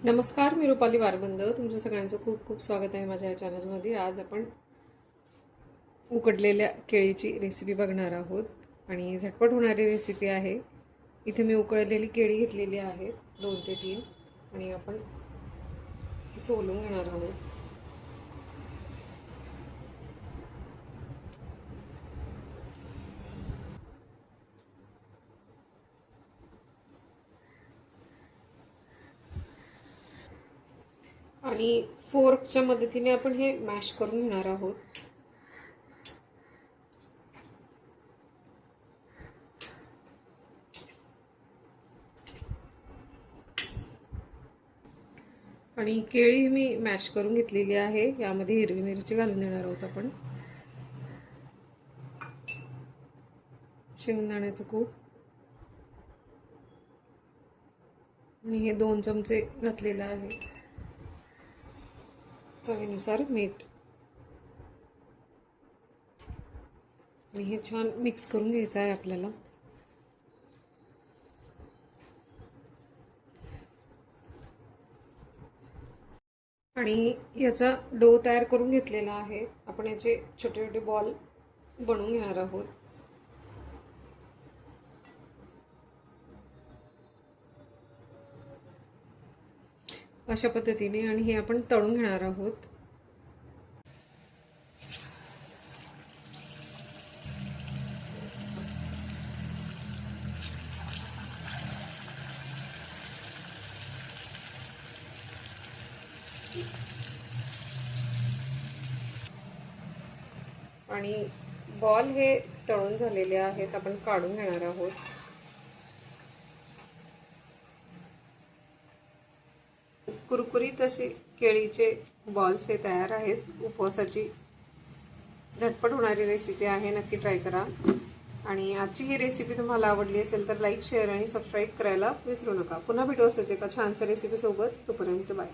नमस्कार, मी रुपाली वारबंद. तुमचं सगळ्यांचं खूप खूप स्वागत आहे माझ्या या चॅनलमध्ये. आज आपण उकडलेल्या केळीची रेसिपी बघणार आहोत आणि झटपट होणारी रेसिपी आहे. इथे मी उकळलेली केळी घेतलेली आहेत 2 ते 3 आणि आपण सोलून घेणार आहोत. आणि फोर्कच्या मदतीने आपण हे मॅश करून घेणार आहोत. आणि केळी मी मॅश करून घेतलेली आहे. यामध्ये हिरवी मिरची घालून देणार आहोत आपण, शेंगदाण्याचं कूट आणि हे 2 चमचे घातलेलं आहे. चवीनुसार मीठ आणि हे छान मिक्स करून घ्यायचं आहे आपल्याला. आणि याचा डो तयार करून घेतलेला आहे. आपण याचे छोटे छोटे बॉल बनवून घेणार आहोत. अशा पद्धतीने आणि हे आपण तळून घेणार आहोत. आणि बॉल हे तळून झालेले आहेत, आपण काढून घेणार आहोत. कुरकुरीत असे केळीचे बॉल्स हे तयार आहेत. उपवासाची झटपट होणारी रेसिपी आहे, नक्की ट्राय करा. आणि आजची ही रेसिपी तुम्हाला आवडली असेल तर लाईक, शेअर आणि सबस्क्राईब करायला विसरू नका. पुन्हा भेटू असेच एका छानशा रेसिपीसोबत. तोपर्यंत बाय.